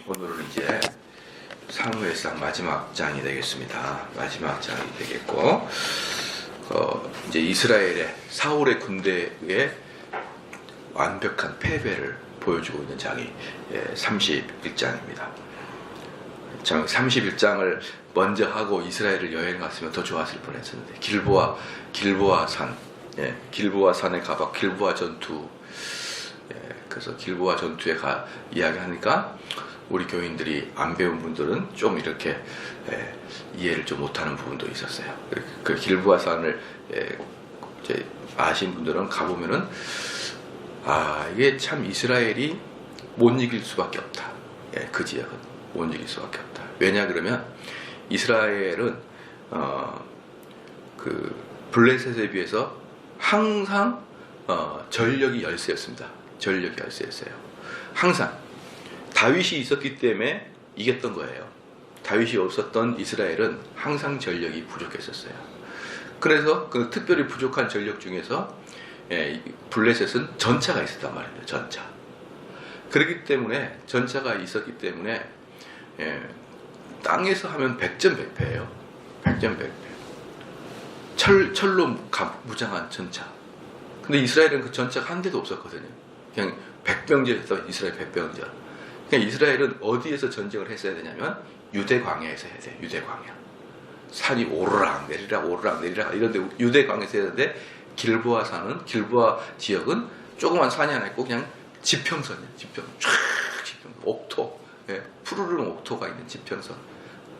오늘은 이제 사무엘상 마지막 장이 되겠습니다. 마지막 장이 되겠고, 이제 이스라엘의 사울의 군대의 완벽한 패배를 보여주고 있는 장이 31장입니다. 31장을 먼저 하고 이스라엘을 여행 갔으면 더 좋았을 뻔했었는데, 길보아 산, 길보아 산에 가봐 길보아 전투, 그래서 길보아 전투에 이야기하니까 우리 교인들이 안 배운 분들은 좀 이렇게 이해를 좀 못하는 부분도 있었어요. 그 길보아 산을 이제 아신 분들은 가보면은 이게 참 이스라엘이 못 이길 수밖에 없다. 그 지역은 못 이길 수밖에 없다. 왜냐 그러면 이스라엘은 그 블레셋에 비해서 항상 전력이 열세였습니다. 전력이 열세였어요. 항상 다윗이 있었기 때문에 이겼던 거예요. 다윗이 없었던 이스라엘은 항상 전력이 부족했었어요. 그래서 그 특별히 부족한 전력 중에서 블레셋은 전차가 있었단 말이에요. 전차. 그렇기 때문에 전차가 있었기 때문에 땅에서 하면 100전 100패예요. 100전 100패. 철로 무장한 전차. 근데 이스라엘은 그 전차가 한 대도 없었거든요. 그냥 백병전이었어. 이스라엘 백병전. 그러니까 이스라엘은 어디에서 전쟁을 했어야 되냐면 유대광야에서 해야 돼. 유대광야. 산이 오르락 내리락 이런데 유대광야에서 해야 되는데, 길보아 지역은 조그만 산이 하나 있고 그냥 지평선이야. 지평선. 옥토. 푸르른 옥토가 있는 지평선.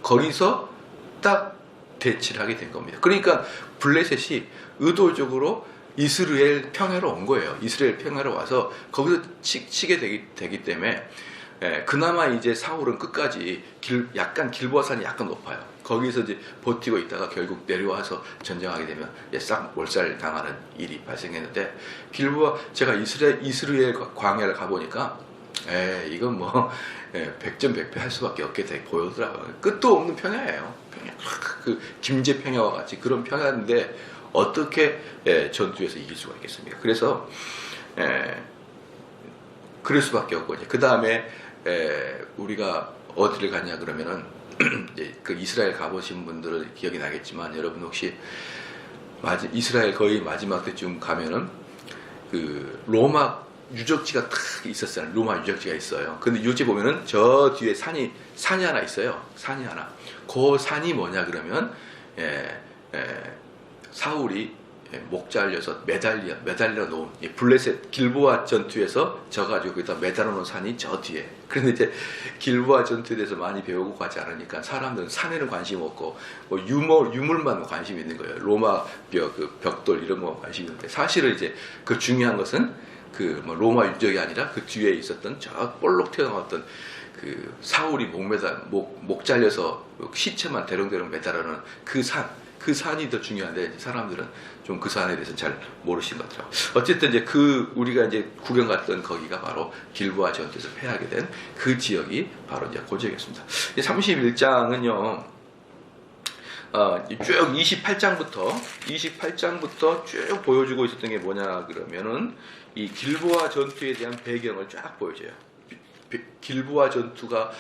거기서 딱 대치를 하게 된 겁니다. 그러니까 블레셋이 의도적으로 이스라엘 평야로 온 거예요. 이스라엘 평야로 와서 거기서 치게 되기 때문에, 그나마 이제 사울은 끝까지 약간 길보아 산이 약간 높아요. 거기서 이제 버티고 있다가 결국 내려와서 전쟁하게 되면 싹 몰살 당하는 일이 발생했는데, 제가 이스라엘 광야를 가보니까 이건 뭐 100전 100패 할 수밖에 없게 보이더라고요. 끝도 없는 평야예요. 그 김제 평야와 같이 그런 평야인데 어떻게 전투에서 이길 수가 있겠습니까? 그래서 그럴 수밖에 없고, 그 다음에 우리가 어디를 갔냐 그러면은 이제 그 이스라엘 가보신 분들은 기억이 나겠지만, 여러분 혹시 이스라엘 거의 마지막 때쯤 가면은 그 로마 유적지가 딱 있었어요. 로마 유적지가 있어요. 근데 유적지 보면은 저 뒤에 산이 하나 있어요. 산이 하나. 그 산이 뭐냐 그러면 사울이 목 잘려서 매달려 놓은 블레셋 길보아 전투에서 져가지고 거기다 매달아 놓은 산이 저 뒤에. 그런데 이제 길보아 전투에 대해서 많이 배우고 가지 않으니까 사람들은 산에는 관심 없고 뭐 유물만 관심이 있는 거예요. 로마 벽돌 이런 거 관심이 있는데, 사실은 이제 그 중요한 것은 그 뭐 로마 유적이 아니라 그 뒤에 있었던 저 볼록 튀어나왔던 그 사울이 목 잘려서 시체만 대롱대롱 매달아 놓은 그 산이 더 중요한데, 사람들은 좀 그 산에 대해서 잘 모르시는 것 같더라고요. 어쨌든 이제 우리가 이제 구경 갔던 거기가 바로 길보아 전투에서 패하게 된 그 지역이 바로 이제 그 지역이었습니다. 31장은요, 쭉 28장부터 쭉 보여주고 있었던 게 뭐냐 그러면은, 이 길보아 전투에 대한 배경을 쫙 보여줘요. 길보아 전투가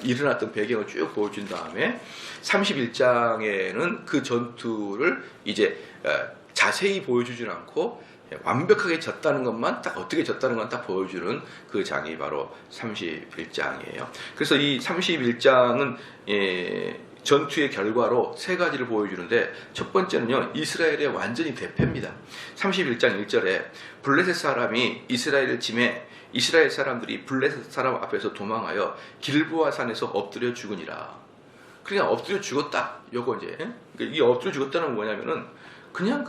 일어났던 배경을 쭉 보여준 다음에 31장에는 그 전투를 이제 자세히 보여주진 않고 완벽하게 졌다는 것만, 딱 어떻게 졌다는 건 딱 보여주는 그 장이 바로 31장이에요. 그래서 이 31장은 전투의 결과로 세 가지를 보여주는데, 첫 번째는요, 이스라엘의 완전히 대패입니다. 31장 1절에 블레셋 사람이 이스라엘을 침해 이스라엘 사람들이 블레셋 사람 앞에서 도망하여 길보아 산에서 엎드려 죽으니라. 그냥 엎드려 죽었다. 요거 이제 이 엎드려 죽었다는 건 뭐냐면은 그냥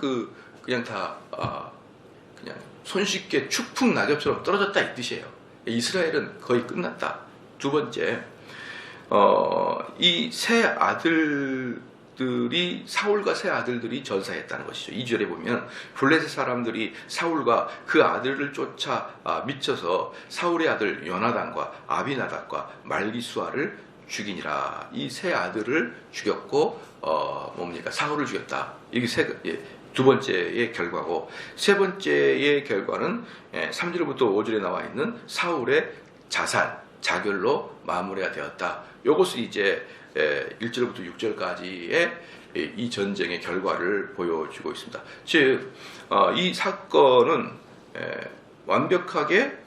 손쉽게 추풍 낙엽처럼 떨어졌다 이 뜻이에요. 이스라엘은 거의 끝났다. 두 번째, 이 세 아들들이, 사울과 세 아들들이 전사했다는 것이죠. 2절에 보면 블레셋 사람들이 사울과 그 아들을 쫓아 미쳐서 사울의 아들 요나단과 아비나답과 말기수아를 죽이니라. 이 세 아들을 죽였고 사울을 죽였다. 이게 두 번째의 결과고, 세 번째의 결과는 3절부터 5절에 나와 있는 사울의 자살, 자결로 마무리가 되었다. 이것이 이제 1절부터 6절까지의 이 전쟁의 결과를 보여주고 있습니다. 즉, 이 사건은 완벽하게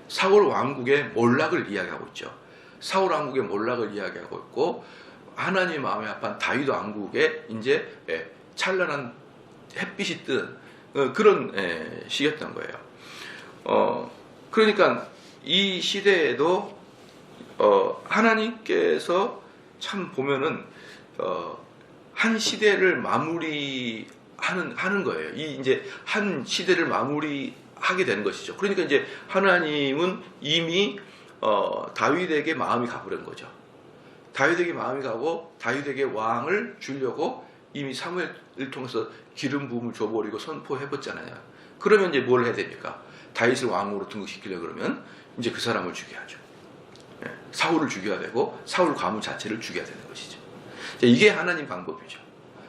사울 왕국의 몰락을 이야기하고 있죠. 사울 왕국의 몰락을 이야기하고 있고, 하나님 마음에 합한 다윗 왕국의 이제 찬란한 햇빛이 뜬 그런 시기였던 거예요. 그러니까 이 시대에도 하나님께서 참 보면은 한 시대를 마무리하는 거예요. 이 이제 한 시대를 마무리하게 되는 것이죠. 그러니까 이제 하나님은 이미 다윗에게 마음이 가버린 거죠. 다윗에게 마음이 가고 다윗에게 왕을 주려고 이미 사무엘을 통해서 기름 부음을 줘버리고 선포해봤잖아요. 그러면 이제 뭘 해야 됩니까? 다윗을 왕으로 등극시키려고 그러면 이제 그 사람을 죽여야죠. 사울을 죽여야 되고 사울 가문 자체를 죽여야 되는 것이죠. 이게 하나님 방법이죠.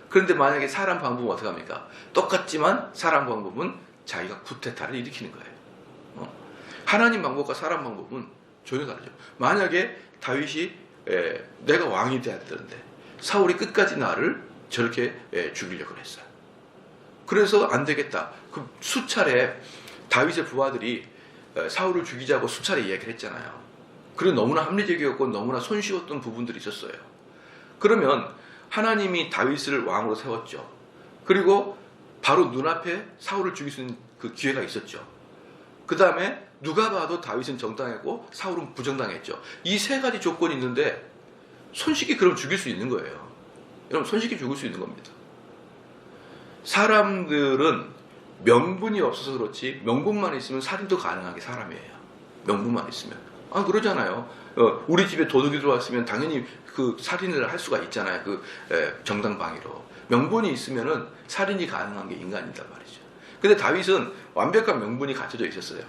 그런데 만약에 사람 방법은 어떻게 합니까? 똑같지만 사람 방법은 자기가 쿠데타를 일으키는 거예요. 하나님 방법과 사람 방법은 전혀 다르죠. 만약에 다윗이 내가 왕이 돼야 되는데 사울이 끝까지 나를 저렇게 죽이려고 했어요. 그래서 안 되겠다. 그 수차례 다윗의 부하들이 사울을 죽이자고 수차례 이야기를 했잖아요. 그리고 너무나 합리적이었고 너무나 손쉬웠던 부분들이 있었어요. 그러면 하나님이 다윗을 왕으로 세웠죠. 그리고 바로 눈앞에 사울을 죽일 수 있는 그 기회가 있었죠. 그 다음에 누가 봐도 다윗은 정당했고 사울은 부정당했죠. 이 세 가지 조건이 있는데 손쉽게 그럼 죽일 수 있는 거예요. 여러분, 손쉽게 죽일 수 있는 겁니다. 사람들은 명분이 없어서 그렇지 명분만 있으면 살인도 가능한 게 사람이에요. 명분만 있으면. 그러잖아요. 우리 집에 도둑이 들어왔으면 당연히 그 살인을 할 수가 있잖아요. 그 정당방위로. 명분이 있으면은 살인이 가능한 게 인간이란 말이죠. 근데 다윗은 완벽한 명분이 갖춰져 있었어요.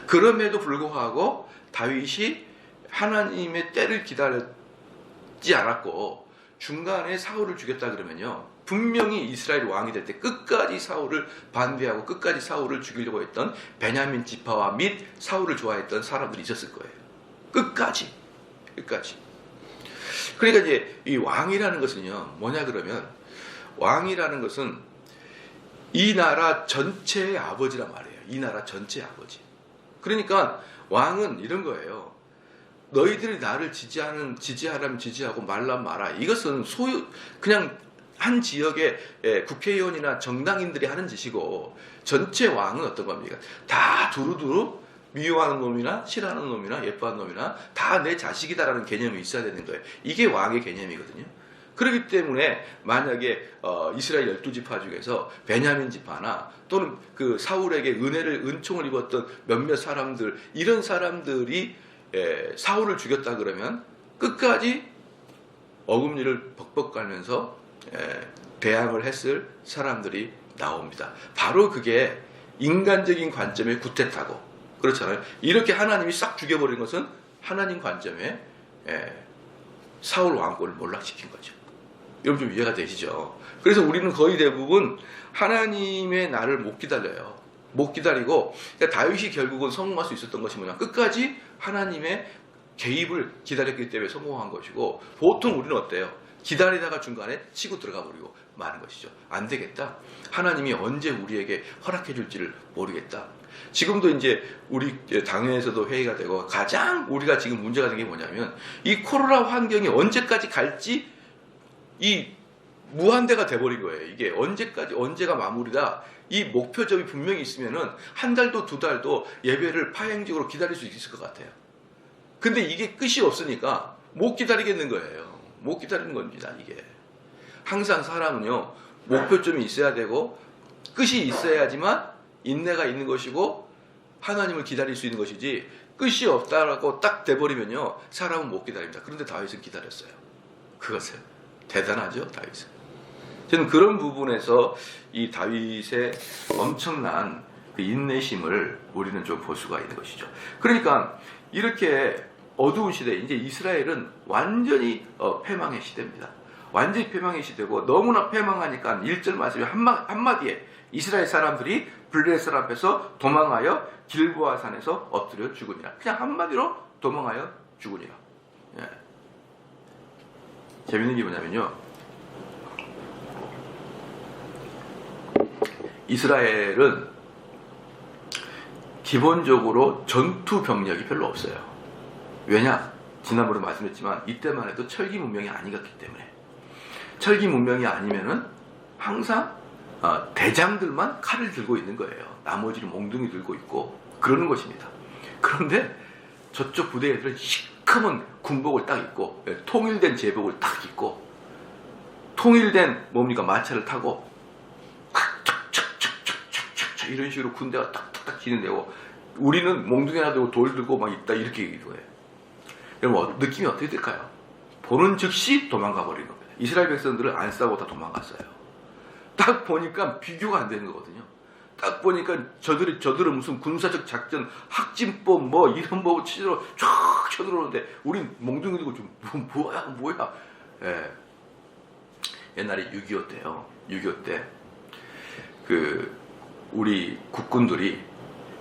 그럼에도 불구하고 다윗이 하나님의 때를 기다렸지 않았고 중간에 사울을 죽였다 그러면요, 분명히 이스라엘 왕이 될 때 끝까지 사울을 반대하고 끝까지 사울을 죽이려고 했던 베냐민 지파와 및 사울을 좋아했던 사람들이 있었을 거예요. 끝까지. 그러니까 이제 이 왕이라는 것은요, 뭐냐 그러면 왕이라는 것은 이 나라 전체의 아버지란 말이에요. 이 나라 전체의 아버지. 그러니까 왕은 이런 거예요. 너희들이 나를 지지하라면 지지하고 말라면 말아. 이것은 그냥 한 지역의 국회의원이나 정당인들이 하는 짓이고, 전체 왕은 어떤 겁니까? 다 두루두루 미워하는 놈이나 싫어하는 놈이나 예뻐하는 놈이나 다 내 자식이다라는 개념이 있어야 되는 거예요. 이게 왕의 개념이거든요. 그렇기 때문에 만약에 이스라엘 12지파 중에서 베냐민 지파나 또는 그 사울에게 은총을 입었던 몇몇 사람들, 이런 사람들이 사울을 죽였다 그러면 끝까지 어금니를 벅벅 깔면서 대항을 했을 사람들이 나옵니다. 바로 그게 인간적인 관점의 구태타고, 그렇잖아요. 이렇게 하나님이 싹 죽여버린 것은 하나님 관점에 사울 왕권을 몰락시킨 거죠. 여러분 좀 이해가 되시죠? 그래서 우리는 거의 대부분 하나님의 날을 못 기다려요. 못 기다리고, 그러니까 다윗이 결국은 성공할 수 있었던 것이 뭐냐, 끝까지 하나님의 개입을 기다렸기 때문에 성공한 것이고, 보통 우리는 어때요? 기다리다가 중간에 치고 들어가 버리고 마는 것이죠. 안 되겠다. 하나님이 언제 우리에게 허락해 줄지를 모르겠다. 지금도 이제 우리 당회에서도 회의가 되고, 가장 우리가 지금 문제가 된 게 뭐냐면 이 코로나 환경이 언제까지 갈지 이 무한대가 돼버린 거예요. 이게 언제가 마무리다. 이 목표점이 분명히 있으면은 한 달도 두 달도 예배를 파행적으로 기다릴 수 있을 것 같아요. 근데 이게 끝이 없으니까 못 기다리겠는 거예요. 못 기다리는 겁니다. 이게 항상 사람은요, 목표점이 있어야 되고 끝이 있어야지만 인내가 있는 것이고 하나님을 기다릴 수 있는 것이지, 끝이 없다라고 딱 돼버리면요, 사람은 못 기다립니다. 그런데 다윗은 기다렸어요. 그것을 대단하죠, 다윗은. 저는 그런 부분에서 이 다윗의 엄청난 그 인내심을 우리는 좀 볼 수가 있는 것이죠. 그러니까 이렇게 어두운 시대, 이제 이스라엘은 완전히 패망의 시대입니다. 완전히 패망의 시대고, 너무나 패망하니까 1절 말씀이 한마디에 이스라엘 사람들이 블레셋 앞에서 도망하여 길보아 산에서 엎드려 죽으니라. 그냥 한마디로 도망하여 죽으리라. 예. 재밌는 게 뭐냐면요, 이스라엘은 기본적으로 전투 병력이 별로 없어요. 왜냐? 지난번에 말씀했지만 이때만 해도 철기 문명이 아니었기 때문에. 철기 문명이 아니면은 항상 대장들만 칼을 들고 있는 거예요. 나머지는 몽둥이 들고 있고 그러는 것입니다. 그런데 저쪽 부대 애들은 시커먼 군복을 딱 입고, 통일된 제복을 딱 입고, 통일된 뭡니까 마차를 타고 촥촥촥촥촥촥 이런 식으로 군대가 딱딱딱 진행되고, 우리는 몽둥이 하나 들고 돌 들고 막 있다, 이렇게 얘기해요. 여러분 느낌이 어떻게 될까요? 보는 즉시 도망가 버리는 겁니다. 이스라엘 백성들은 안 싸고 다 도망갔어요. 딱 보니까 비교가 안 되는 거거든요. 딱 보니까 저들은 무슨 군사적 작전, 학진법 뭐 이런 법 치저로 쫙 쳐들어오는데 우린 몽둥이 들고 좀 뭐야. 예. 옛날에 6.25 때요. 6.25 때 그 우리 국군들이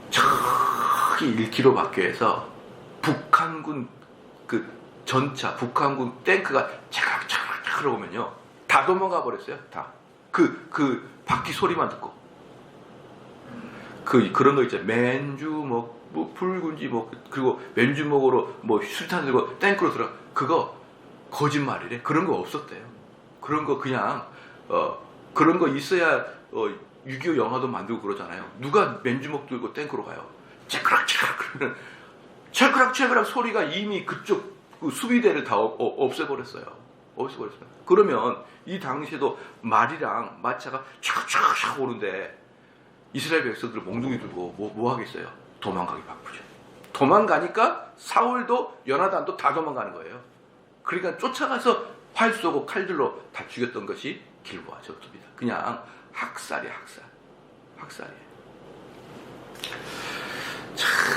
저기 1km 밖에서 북한군 그 전차, 북한군 탱크가 차각차각 들어오면요, 다 도망가 버렸어요. 다. 그 바퀴 소리만 듣고. 그런 거 있죠. 맨주먹, 뭐 붉은지 뭐, 그리고 맨주먹으로 뭐 술탄 들고 탱크로 들어. 그거 거짓말이래. 그런 거 없었대요. 그런 거 그냥 그런 거 있어야 6.25 영화도 만들고 그러잖아요. 누가 맨주먹 들고 탱크로 가요? 채그락채그락 그러면 채그락채그락 소리가 이미 그쪽 그 수비대를 다 없애버렸어요. 그러면 이 당시에도 말이랑 마차가 촥촥촥 오는데 이스라엘 백성들은 몽둥이 들고 뭐 하겠어요? 도망가기 바쁘죠. 도망가니까 사울도 요나단도 다 도망가는 거예요. 그러니까 쫓아가서 활 쏘고 칼들로 다 죽였던 것이 길보아 전투입니다. 그냥 학살이에요.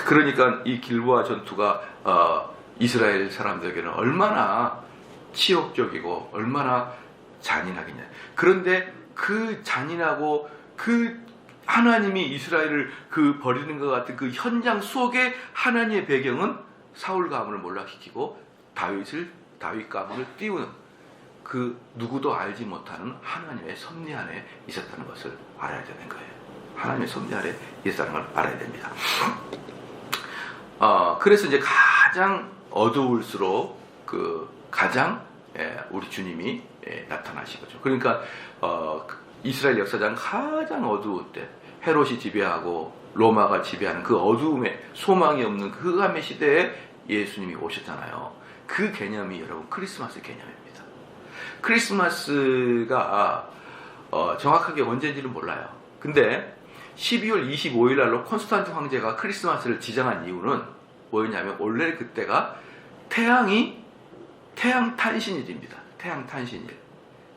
그러니까 이 길보아 전투가 이스라엘 사람들에게는 얼마나 치욕적이고 얼마나 잔인하겠냐. 그런데 그 잔인하고 그 하나님이 이스라엘을 그 버리는 것 같은 그 현장 속에 하나님의 배경은 사울 가문을 몰락시키고 다윗 가문을 띄우는 그 누구도 알지 못하는 하나님의 섭리 안에 있었다는 것을 알아야 되는 거예요. 하나님의 섭리 안에 있었다는 걸 알아야 됩니다. 그래서 이제 가장 어두울수록 가장 우리 주님이 나타나신 거죠. 그러니까 이스라엘 역사상 가장 어두울 때 헤롯이 지배하고 로마가 지배하는 그 어두움에 소망이 없는 그 흑암의 시대에 예수님이 오셨잖아요. 그 개념이 여러분 크리스마스 개념입니다. 크리스마스가 정확하게 언제인지는 몰라요. 근데 12월 25일 날로 콘스탄틴 황제가 크리스마스를 지정한 이유는 뭐였냐면 원래 그때가 태양 탄신일입니다. 태양 탄신일.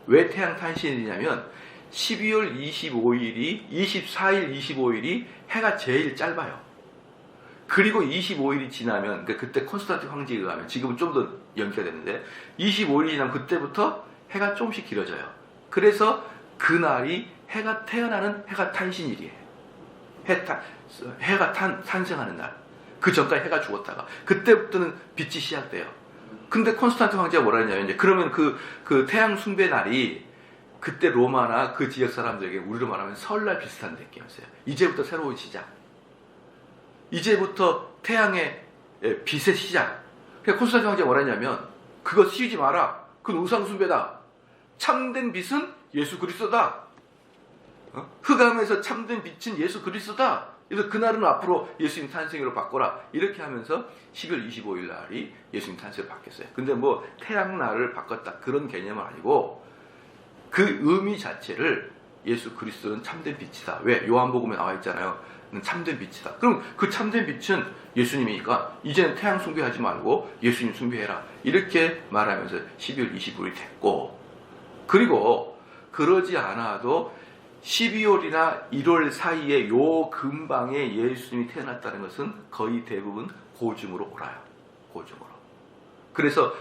왜 태양 탄신일이냐면 12월 24일, 25일이 해가 제일 짧아요. 그리고 25일이 지나면, 그때 콘스탄틴 황제에 의하면, 지금은 좀 더 연기가 됐는데, 25일이 지나면 그때부터 해가 조금씩 길어져요. 그래서 그날이 태어나는 해가 탄신일이에요. 해가 탄생하는 날. 그 전까지 해가 죽었다가, 그때부터는 빛이 시작돼요. 근데 콘스탄틴 황제가 뭐라 했냐면, 이제 그러면 그 태양 숭배 날이 그때 로마나 그 지역 사람들에게 우리로 말하면 설날 비슷한 느낌이었어요. 이제부터 새로운 시작. 이제부터 태양의 빛의 시작. 그러니까 콘스탄틴 황제가 뭐라 했냐면, 그거 씌우지 마라. 그건 우상숭배다. 참된 빛은 예수 그리스도다. 흑암에서 참된 빛은 예수 그리스도다. 그래서 그날은 앞으로 예수님 탄생으로 바꿔라. 이렇게 하면서 10월 25일 날이 예수님 탄생으로 바뀌었어요. 근데 뭐 태양날을 바꿨다 그런 개념은 아니고 그 의미 자체를 예수 그리스도는 참된 빛이다. 왜? 요한복음에 나와 있잖아요. 참된 빛이다. 그럼 그 참된 빛은 예수님이니까 이제는 태양 숭배하지 말고 예수님 숭배해라. 이렇게 말하면서 12월 25일이 됐고, 그리고 그러지 않아도 12월이나 1월 사이에 요 근방에 예수님이 태어났다는 것은 거의 대부분 고중으로 오라요. 고중으로. 그래서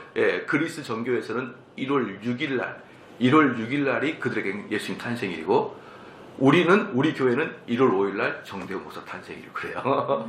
그리스 정교에서는 1월 6일 날이 그들에게 예수님 탄생일이고, 우리 교회는 1월 5일 날 정대호 목사 탄생일을 그래요.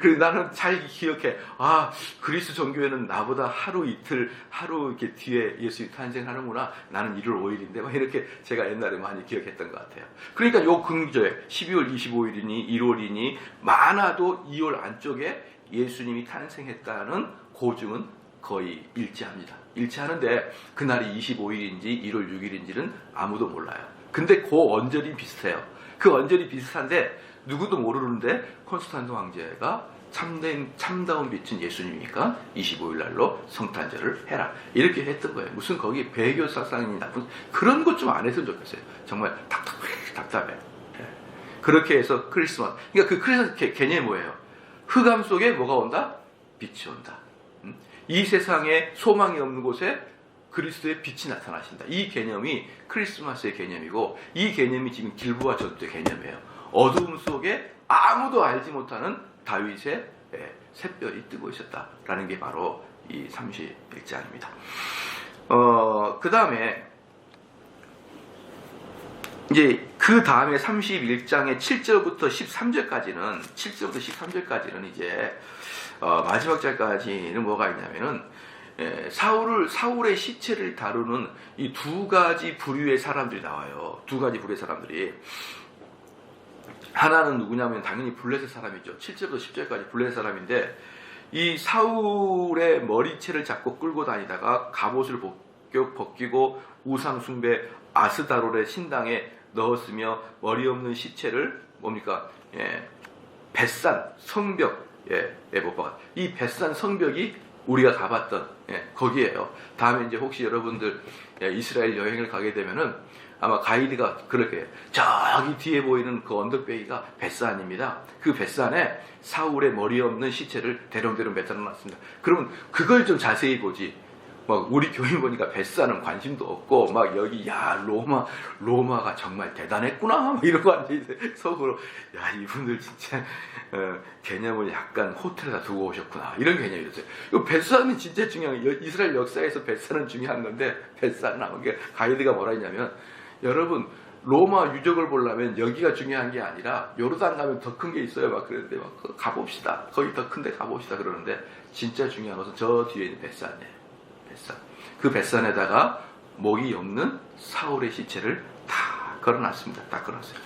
그래서 나는 잘 기억해. 아, 그리스 정교회는 나보다 하루 이틀, 하루 이렇게 뒤에 예수님이 탄생하는구나. 나는 1월 5일인데, 막 이렇게 제가 옛날에 많이 기억했던 것 같아요. 그러니까 요 금주에 12월 25일이니 1월이니 많아도 2월 안쪽에 예수님이 탄생했다는 고증은 거의 일치합니다. 일치하는데 그날이 25일인지 1월 6일인지는 아무도 몰라요. 근데 그 언저리 비슷해요. 그 언저리 비슷한데 누구도 모르는데 콘스탄tin 황제가 참다운 빛은 예수님이니까 25일 날로 성탄절을 해라. 이렇게 했던 거예요. 무슨 거기 배교 사상이 나쁜 그런 것 좀 안 했으면 좋겠어요. 정말 답답해. 그렇게 해서 크리스마스. 그러니까 그 크리스마스 개념이 뭐예요? 흑암 속에 뭐가 온다? 빛이 온다. 이 세상에 소망이 없는 곳에 그리스도의 빛이 나타나신다. 이 개념이 크리스마스의 개념이고 이 개념이 지금 길보아 전투의 개념이에요. 어두움 속에 아무도 알지 못하는 다윗의 샛별이 뜨고 있었다라는 게 바로 이 31장입니다. 그 다음에 이제 그 다음에 31장의 7절부터 13절까지는 이제 마지막 절까지는 뭐가 있냐면은 사울의 시체를 다루는 이 두 가지 부류의 사람들이 나와요. 두 가지 부류의 사람들이. 하나는 누구냐면 당연히 블레셋 사람이죠. 7절부터 10절까지 블레셋 사람인데 이 사울의 머리채를 잡고 끌고 다니다가 갑옷을 벗기고 우상 숭배 아스다롤의 신당에 넣었으며 머리 없는 시체를 뭡니까? 벳산 성벽에 못 박았다. 이 벳산 성벽이 우리가 가봤던 거기에요. 다음에 이제 혹시 여러분들 이스라엘 여행을 가게 되면은 아마 가이드가 그렇게 저기 뒤에 보이는 그 언덕배기가 벳산입니다. 그 벳산에 사울의 머리 없는 시체를 대롱대롱 매달아 놨습니다. 그러면 그걸 좀 자세히 보지. 막 우리 교인 보니까 벳산은 관심도 없고 막 여기 야 로마가 정말 대단했구나 이러고 앉아있어요. 속으로 야 이분들 진짜 개념을 약간 호텔에다 두고 오셨구나 이런 개념이었어요. 벳산은 진짜 중요한 이스라엘 역사에서 벳산은 중요한 건데 벳산은 나온 게 가이드가 뭐라 했냐면 여러분 로마 유적을 보려면 여기가 중요한 게 아니라 요르단 가면 더 큰 게 있어요 막 그랬는데 막 가봅시다 거기 더 큰데 가봅시다 그러는데 진짜 중요한 것은 저 뒤에 있는 벳산이에요. 그 벳산에다가 목이 없는 사울의 시체를 다 걸어놨습니다. 다 걸어놨어요.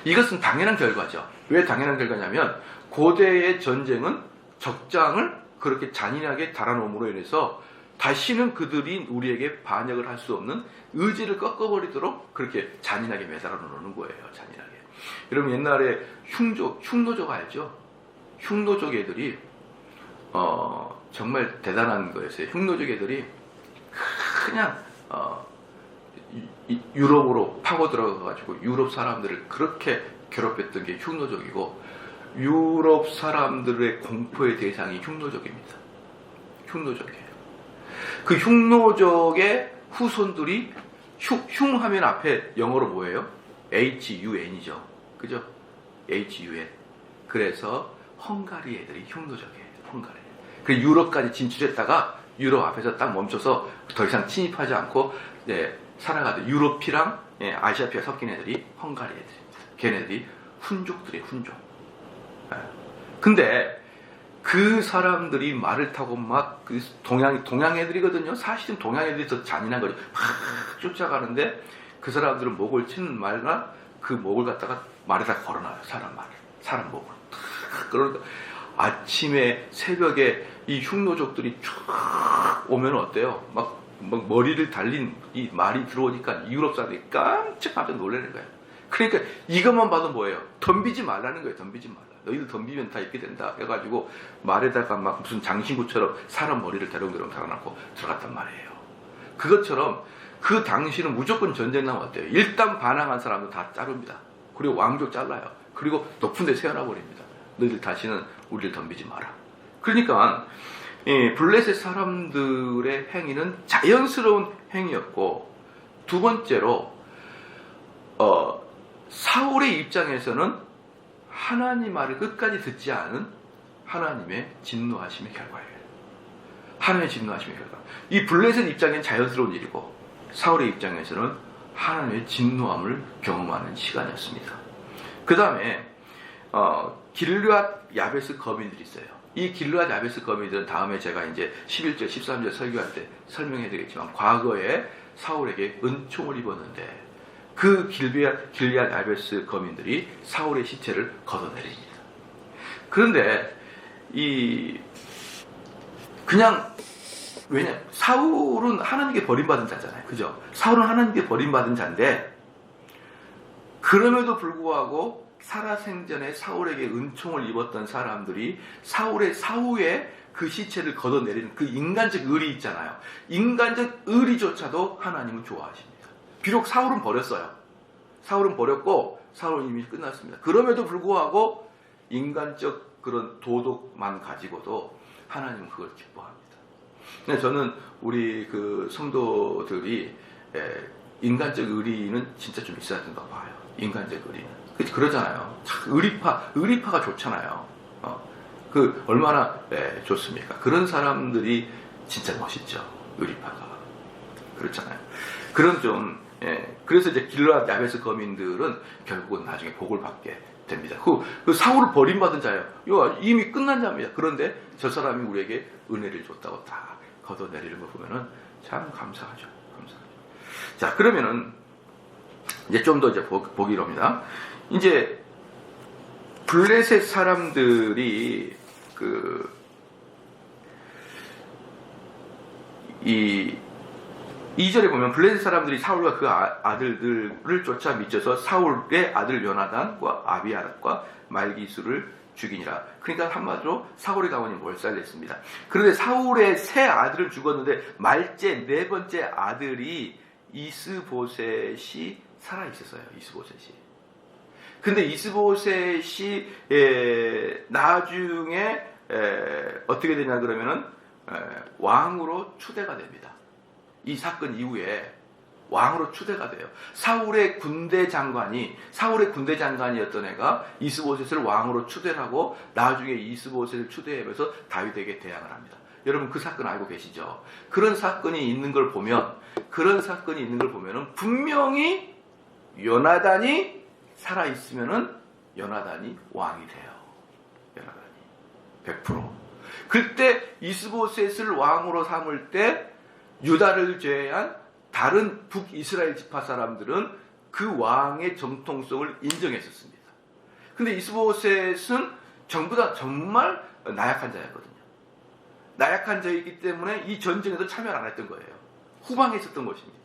이것은 당연한 결과죠. 왜 당연한 결과냐면 고대의 전쟁은 적장을 그렇게 잔인하게 달아놓음으로 인해서 다시는 그들이 우리에게 반역을 할 수 없는 의지를 꺾어버리도록 그렇게 잔인하게 매달아 놓는 거예요. 잔인하게. 여러분 옛날에 흉노족 알죠? 흉노족 애들이 정말 대단한 거였어요. 흉노족 애들이 그냥 유럽으로 파고 들어가가지고 유럽 사람들을 그렇게 괴롭혔던 게 흉노족이고 유럽 사람들의 공포의 대상이 흉노족입니다. 흉노족이에요. 그 흉노족의 후손들이 흉하면 앞에 영어로 뭐예요? HUN이죠. 그죠? HUN. 그래서 헝가리 애들이 흉노족이에요. 헝가리. 그 유럽까지 진출했다가 유럽 앞에서 딱 멈춰서 더 이상 침입하지 않고 살아가던 유럽피랑 아시아피가 섞인 애들이 헝가리 애들입니다. 걔네들이 훈족들이에요. 훈족. 근데 그 사람들이 말을 타고 막 그 동양 애들이거든요. 사실은 동양 애들이 더 잔인한 거죠. 막 쫓아가는데 그 사람들은 목을 치는 말나 그 목을 갖다가 말에다 걸어놔요. 사람 목을. 그러니까 아침에 새벽에 이 흉노족들이 쫙 오면 어때요? 막 머리를 달린 이 말이 들어오니까 유럽 사람들이 깜짝 놀라는 거예요. 그러니까 이것만 봐도 뭐예요? 덤비지 말라는 거예요. 덤비지 말라. 너희들 덤비면 다 이렇게 된다. 해가지고 말에다가 막 무슨 장신구처럼 사람 머리를 대롱대롱 달아놓고 들어갔단 말이에요. 그것처럼 그 당시는 무조건 전쟁 나면 어때요? 일단 반항한 사람은 다 자릅니다. 그리고 왕족 잘라요. 그리고 높은 데 세워놔 버립니다. 너희들 다시는 우리를 덤비지 마라. 그러니까 블레셋 사람들의 행위는 자연스러운 행위였고 두 번째로 사울의 입장에서는 하나님 말을 끝까지 듣지 않은 하나님의 진노하심의 결과예요. 하나님의 진노하심의 결과. 이 블레셋 입장에는 자연스러운 일이고 사울의 입장에서는 하나님의 진노함을 경험하는 시간이었습니다. 그 다음에 길르앗 야베스 거민들이 있어요. 이 길르앗 야베스 거민들은 다음에 제가 이제 11절 13절 설교할 때 설명해 드리겠지만 과거에 사울에게 은총을 입었는데 그 길르앗 야베스 거민들이 사울의 시체를 걷어내립니다. 그런데 왜냐 사울은 하나님께 버림받은 자잖아요. 그죠? 사울은 하나님께 버림받은 자인데 그럼에도 불구하고 살아생전에 사울에게 은총을 입었던 사람들이 사울의 사후에 그 시체를 걷어내리는 그 인간적 의리 있잖아요. 인간적 의리조차도 하나님은 좋아하십니다. 비록 사울은 버렸어요. 사울은 버렸고 사울은 이미 끝났습니다. 그럼에도 불구하고 인간적 그런 도덕만 가지고도 하나님은 그걸 기뻐합니다. 근데 저는 우리 그 성도들이 인간적 의리는 진짜 좀 있어야 된다고 봐요. 인간적 의리는. 그러잖아요. 의리파가 좋잖아요. 그 얼마나 좋습니까? 그런 사람들이 진짜 멋있죠. 의리파가. 그렇잖아요. 그런 좀 그래서 이제 길르앗 야베스 거민들은 결국은 나중에 복을 받게 됩니다. 그 사울을 버림받은 자예요. 이미 끝난 자입니다. 그런데 저 사람이 우리에게 은혜를 줬다고 다 걷어내리는 거 보면은 참 감사하죠. 감사하죠. 자, 그러면은 이제 좀 더 이제 보기 이럽니다. 이제 블레셋 사람들이 이 2절에 보면 블레셋 사람들이 사울과 그 아들들을 쫓아 미쳐서 사울의 아들 요나단과 아비아답과 말기수를 죽이니라. 그러니까 한마디로 사울의 가문이 몰살됐습니다. 그런데 사울의 세 아들을 죽었는데 말째 네 번째 아들이 이스보셋이 살아있었어요. 이스보셋이. 근데 이스보셋이 나중에 어떻게 되냐 그러면은 왕으로 추대가 됩니다. 이 사건 이후에 왕으로 추대가 돼요. 사울의 군대 장관이었던 애가 이스보셋을 왕으로 추대를 하고 나중에 이스보셋을 추대하면서 다윗에게 대항을 합니다. 여러분 그 사건 알고 계시죠? 그런 사건이 있는 걸 보면은 분명히 요나단이 살아있으면은 요나단이 왕이 돼요. 요나단이 100%. 그때 이스보셋을 왕으로 삼을 때 유다를 제외한 다른 북이스라엘 지파 사람들은 그 왕의 정통성을 인정했었습니다. 근데 이스보셋은 전부 다 정말 나약한 자였거든요. 나약한 자이기 때문에 이 전쟁에도 참여를 안 했던 거예요. 후방에 있었던 것입니다.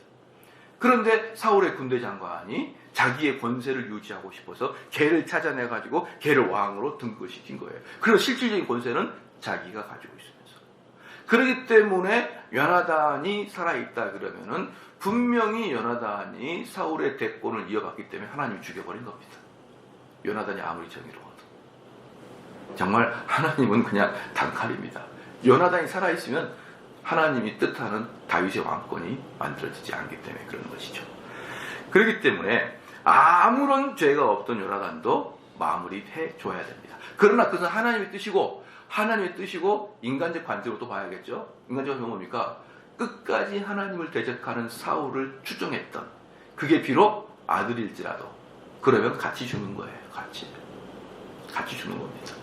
그런데 사울의 군대 장관이 자기의 권세를 유지하고 싶어서 걔를 찾아내가지고 걔를 왕으로 등극을 시킨 거예요. 그리고 실질적인 권세는 자기가 가지고 있으면서. 그렇기 때문에 요나단이 살아있다 그러면은 분명히 요나단이 사울의 대권을 이어갔기 때문에 하나님이 죽여버린 겁니다. 요나단이 아무리 정의로워도. 정말 하나님은 그냥 단칼입니다. 요나단이 살아있으면 하나님이 뜻하는 다윗의 왕권이 만들어지지 않기 때문에 그런 것이죠. 그렇기 때문에 아무런 죄가 없던 요나단도 마무리해 줘야 됩니다. 그러나 그것은 하나님의 뜻이고 인간적 관점으로 또 봐야겠죠. 인간적 관점은 뭡니까? 끝까지 하나님을 대적하는 사울을 추종했던 그게 비록 아들일지라도 그러면 같이 죽는 거예요. 같이 죽는 겁니다.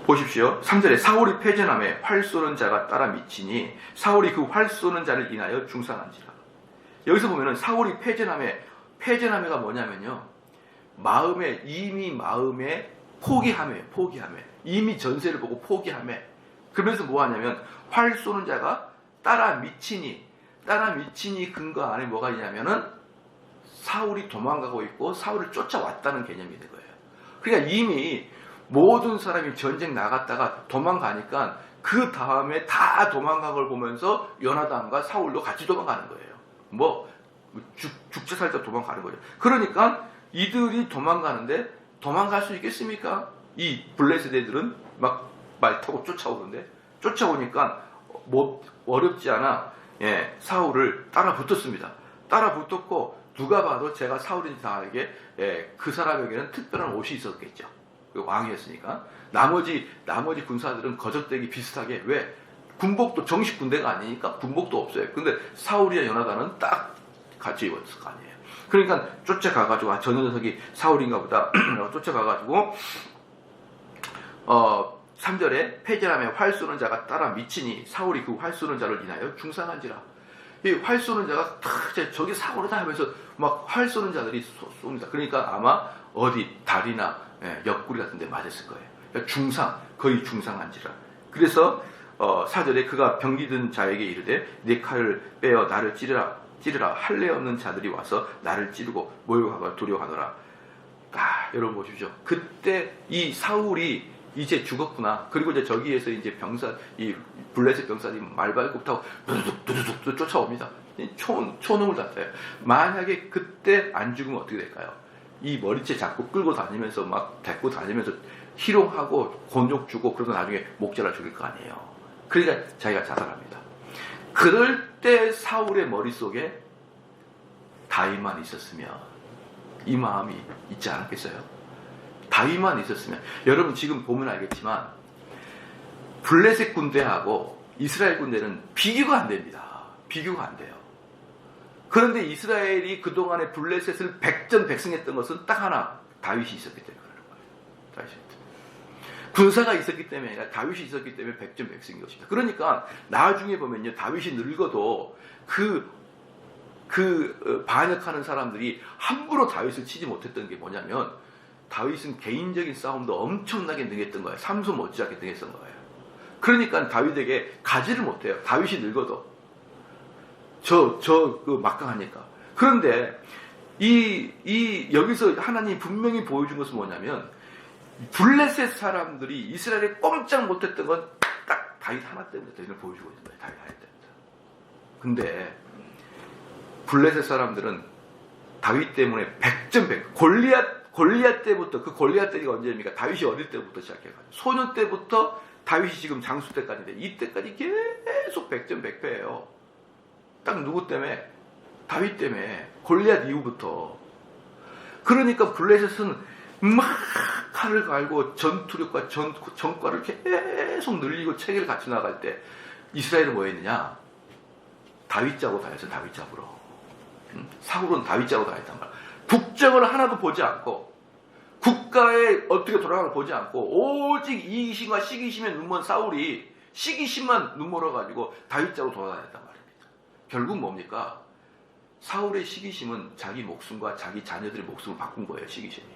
보십시오. 3절에 사울이 패전함에 활 쏘는 자가 따라 미치니 사울이 그 활 쏘는 자를 인하여 중상한지라. 여기서 보면은 사울이 패전함에가 뭐냐면요. 이미 마음에 포기함에 이미 전세를 보고 포기함에 그러면서 뭐 하냐면 활 쏘는 자가 따라 미치니 근거 안에 뭐가 있냐면은 사울이 도망가고 있고 사울을 쫓아왔다는 개념이 있는 거예요. 그러니까 이미 모든 사람이 전쟁 나갔다가 도망가니까 그 다음에 다 도망간 걸 보면서 요나단과 사울도 같이 도망가는 거예요. 죽자 살자 도망가는 거죠. 그러니까 이들이 도망가는데 도망갈 수 있겠습니까? 이 블레셋 애들은 막 말 타고 쫓아오니까 어렵지 않아 사울을 따라 붙었습니다. 따라 붙었고 누가 봐도 제가 사울인지 다 알게 그 사람에게는 특별한 옷이 있었겠죠. 왕이었으니까. 나머지 군사들은 거적대기 비슷하게 왜 군복도 정식 군대가 아니니까 군복도 없어요. 근데 사울이나 요나단은 딱 같이 입었을 거 아니에요. 그러니까 쫓아가가지고 저 녀석이 사울인가 보다 쫓아가가지고 3절에 패전하며 활 쏘는 자가 따라 미치니 사울이 그 활 쏘는 자를 인하여 중상한지라. 이 활 쏘는 자가 탁 저기 사울이다 하면서 막 활 쏘는 자들이 쏩니다. 그러니까 아마 어디 다리나 옆구리 같은 데 맞았을 거예요. 그러니까 중상, 거의 중상한지라. 그래서 4절에 그가 병기든 자에게 이르되 내 칼을 빼어 나를 찌르라 할례 없는 자들이 와서 나를 찌르고 모욕하고 두려워하더라. 여러분 보십시오. 그때 이 사울이 이제 죽었구나. 그리고 이제 저기에서 이제 이 블레셋 병사들이 말발굽 타고 두두둑 쫓아옵니다. 초능을 다쳐요. 만약에 그때 안 죽으면 어떻게 될까요? 이 머리채 잡고 끌고 다니면서 막 데리고 다니면서 희롱하고 곤욕 주고 그러다 나중에 목자라 죽일 거 아니에요. 그러니까 자기가 자살합니다. 그럴 때 사울의 머릿속에 다윗만 있었으면 이 마음이 있지 않았겠어요? 다윗만 있었으면. 여러분 지금 보면 알겠지만 블레셋 군대하고 이스라엘 군대는 비교가 안 됩니다. 비교가 안 돼요. 그런데 이스라엘이 그동안에 블레셋을 백전백승했던 것은 딱 하나, 다윗이 있었기 때문에 그러는 거예요. 다윗이. 군사가 있었기 때문에 아니라 다윗이 있었기 때문에 백전백승인 것입니다. 그러니까 나중에 보면요, 다윗이 늙어도 반역하는 사람들이 함부로 다윗을 치지 못했던 게 뭐냐면, 다윗은 개인적인 싸움도 엄청나게 능했던 거예요. 삼손 못지않게 능했던 거예요. 그러니까 다윗에게 가지를 못해요. 다윗이 늙어도. 막강하니까. 그런데 여기서 하나님이 분명히 보여준 것은 뭐냐면, 블레셋 사람들이 이스라엘에 꼼짝 못했던 건 딱 다윗 하나 때문에 이걸 보여주고 있는 거예요. 다윗 하나 때문에. 근데 블레셋 사람들은 다윗 때문에 백전백 골리앗 때부터, 그 골리앗 때가 언제입니까? 다윗이 어릴 때부터 시작해가지고 소년 때부터 다윗이 지금 장수 때까지인데 이때까지 계속 백전백패예요. 딱 누구 때문에? 다윗 때문에. 골리앗 이후부터. 그러니까 블레셋은 막 칼을 갈고 전투력과 전과를 계속 늘리고 체계를 갖춰 나갈 때 이스라엘은 뭐 했느냐? 다윗 짜고 다녔어요. 다윗 잡으러. 사울은 다윗 짜고 다녔단 말이야. 국정을 하나도 보지 않고 국가에 어떻게 돌아가는 걸 보지 않고 오직 이기심과 시기심에 눈먼 사울이 시기심만 눈멀어가지고 다윗 짜고 돌아다녔단 말입니다. 결국 뭡니까? 사울의 시기심은 자기 목숨과 자기 자녀들의 목숨을 바꾼 거예요. 시기심이.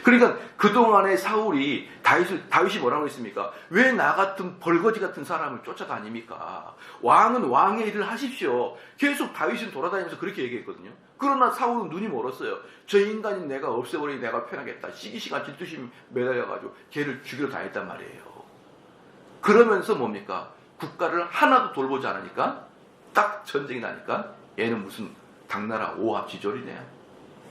그러니까 그동안에 사울이 다윗이 뭐라고 했습니까? 왜 나 같은 벌거지 같은 사람을 쫓아다닙니까? 왕은 왕의 일을 하십시오. 계속 다윗은 돌아다니면서 그렇게 얘기했거든요. 그러나 사울은 눈이 멀었어요. 저 인간이 내가 없애버리니 내가 편하겠다. 시기시간 질투심 매달려가지고 걔를 죽이러 다녔단 말이에요. 그러면서 뭡니까? 국가를 하나도 돌보지 않으니까 딱 전쟁이 나니까 얘는 무슨 당나라 오합지졸이네요.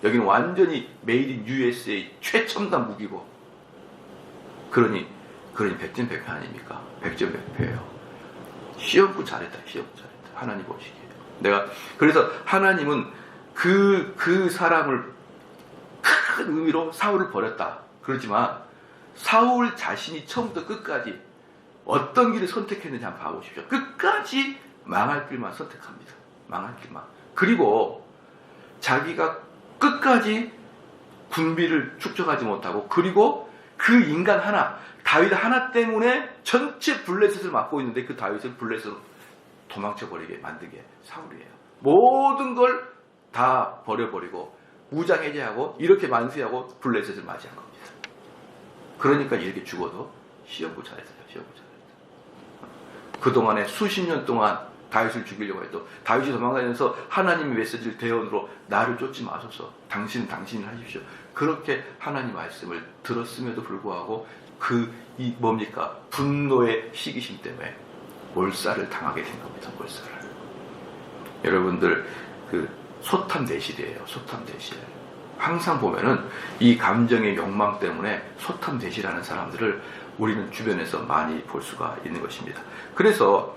여기는 완전히 메이드 인 USA 최첨단 무기고. 그러니 백전백패 아닙니까? 백전백패예요. 시험부 잘했다. 하나님 보시기에. 그래서 하나님은 그 사람을 큰 의미로 사울을 버렸다. 그렇지만 사울 자신이 처음부터 끝까지 어떤 길을 선택했는지 한번 봐보십시오. 끝까지 망할 길만 선택합니다. 망할 길만. 그리고 자기가 끝까지 군비를 축적하지 못하고, 그리고 그 인간 하나, 다윗 하나 때문에 전체 블레셋을 맡고 있는데 그 다윗을 블레셋으로 도망쳐버리게 만든 게 사울이에요. 모든 걸 다 버려버리고 무장 해제하고 이렇게 만세하고 블레셋을 맞이한 겁니다. 그러니까 이렇게 죽어도 시험부 잘했어요. 시험부 잘했어요. 그동안에 수십 년 동안 다윗을 죽이려고 해도 다윗이 도망다니면서 하나님의 메시지를 대언으로 나를 쫓지 마소서. 당신은 당신을 하십시오. 그렇게 하나님 말씀을 들었음에도 불구하고 뭡니까? 분노의 시기심 때문에 몰살을 당하게 된 겁니다. 몰살을. 여러분들 소탐대실이에요. 소탐대실. 항상 보면은 이 감정의 욕망 때문에 소탐대실하는 사람들을 우리는 주변에서 많이 볼 수가 있는 것입니다. 그래서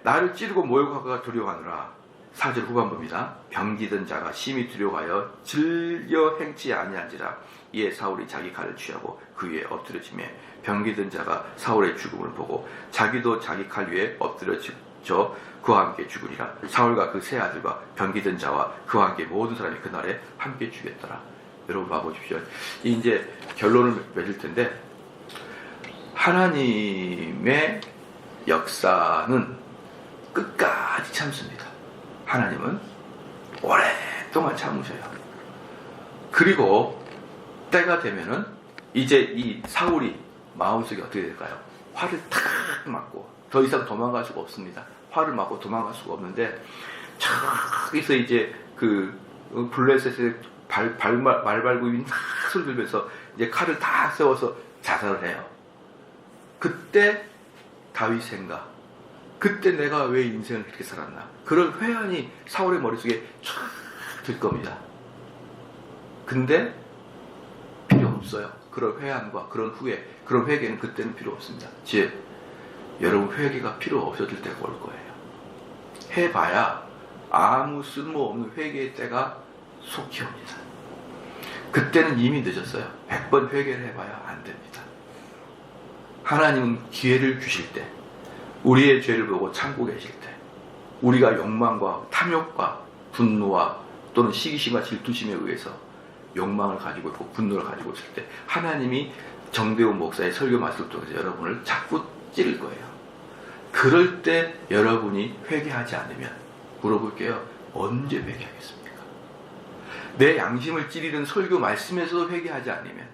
나를 찌르고 모욕하기가 두려워하느라 4절 후반부입니다. 병기든 자가 심히 두려워하여 즐겨 행치 아니한지라. 이에 사울이 자기 칼을 취하고 그 위에 엎드려지매 병기든 자가 사울의 죽음을 보고 자기도 자기 칼 위에 엎드려 그와 함께 죽으리라. 사울과 그 세 아들과 병기든 자와 그와 함께 모든 사람이 그날에 함께 죽였더라. 여러분 봐보십시오. 이제 결론을 맺을 텐데, 하나님의 역사는 끝까지 참습니다. 하나님은 오랫동안 참으셔요. 그리고 때가 되면은 이제 이 사울이 마음속에 어떻게 될까요? 화를 탁 맞고 더 이상 도망갈 수가 없습니다. 화를 맞고 도망갈 수가 없는데, 저기서 이제 그 블레셋의 말발굽이 탁 소리 들면서 이제 칼을 다 세워서 자살을 해요. 그때 다윗 생각, 그때 내가 왜 인생을 그렇게 살았나, 그런 회한이 사울의 머릿속에 쫙 들 겁니다. 근데 필요 없어요. 그런 회한과 그런 후회, 그런 회개는 그때는 필요 없습니다. 여러분, 회개가 필요 없어질 때가 올 거예요. 해봐야 아무 쓸모없는 회개의 때가 속히 옵니다. 그때는 이미 늦었어요. 100번 회개를 해봐야 안 됩니다. 하나님은 기회를 주실 때, 우리의 죄를 보고 참고 계실 때, 우리가 욕망과 탐욕과 분노와 또는 시기심과 질투심에 의해서 욕망을 가지고 있고 분노를 가지고 있을 때, 하나님이 정대훈 목사의 설교 말씀을 통해서 여러분을 자꾸 찌를 거예요. 그럴 때 여러분이 회개하지 않으면, 물어볼게요. 언제 회개하겠습니까? 내 양심을 찌르는 설교 말씀에서도 회개하지 않으면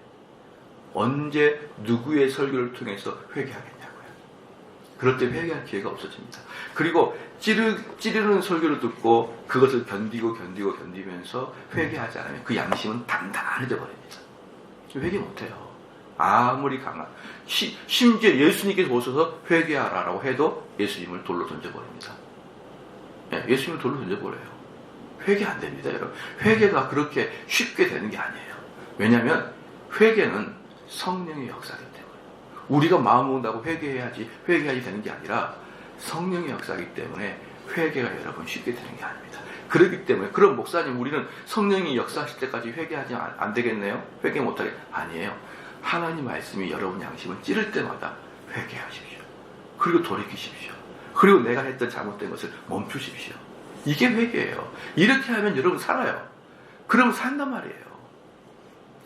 언제 누구의 설교를 통해서 회개하겠냐고요. 그럴 때 회개할 기회가 없어집니다. 그리고 찌르는 설교를 듣고 그것을 견디면서 회개하지 않으면 그 양심은 단단해져 버립니다. 회개 못해요. 아무리 강한, 심지어 예수님께서 오셔서 회개하라라고 해도 예수님을 돌로 던져버립니다. 예수님을 돌로 던져버려요. 회개 안 됩니다, 여러분. 회개가 그렇게 쉽게 되는 게 아니에요. 왜냐하면 회개는 성령의 역사이기 때문에. 우리가 마음 먹는다고 회개하지 되는 게 아니라 성령의 역사이기 때문에 회개가 여러분 쉽게 되는 게 아닙니다. 그렇기 때문에, 그럼 목사님, 우리는 성령이 역사하실 때까지 회개하지 안 되겠네요? 회개 못하게? 아니에요. 하나님 말씀이 여러분 양심을 찌를 때마다 회개하십시오. 그리고 돌이키십시오. 그리고 내가 했던 잘못된 것을 멈추십시오. 이게 회개예요. 이렇게 하면 여러분 살아요. 그러면 산단 말이에요.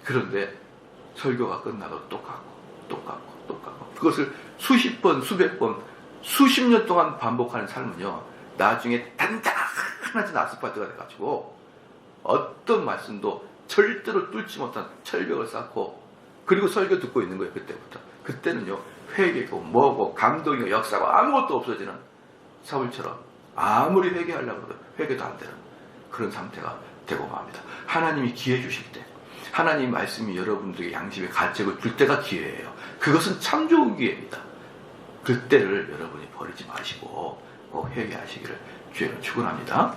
그런데 설교가 끝나도 똑같고 그것을 수십 번, 수백 번, 수십 년 동안 반복하는 삶은요, 나중에 단단하진 아스팔트가 돼가지고 어떤 말씀도 절대로 뚫지 못한 철벽을 쌓고, 그리고 설교 듣고 있는 거예요. 그때부터. 그때는요, 회개고 뭐고 감동이고 역사고 아무것도 없어지는 사울처럼 아무리 회개하려고 해도 회개도 안 되는 그런 상태가 되고 맙니다. 하나님이 기회 주실 때, 하나님 말씀이 여러분들에게 양심의 가책을 줄 때가 기회예요. 그것은 참 좋은 기회입니다. 그때를 여러분이 버리지 마시고 꼭 회개하시기를 주의로 축원합니다.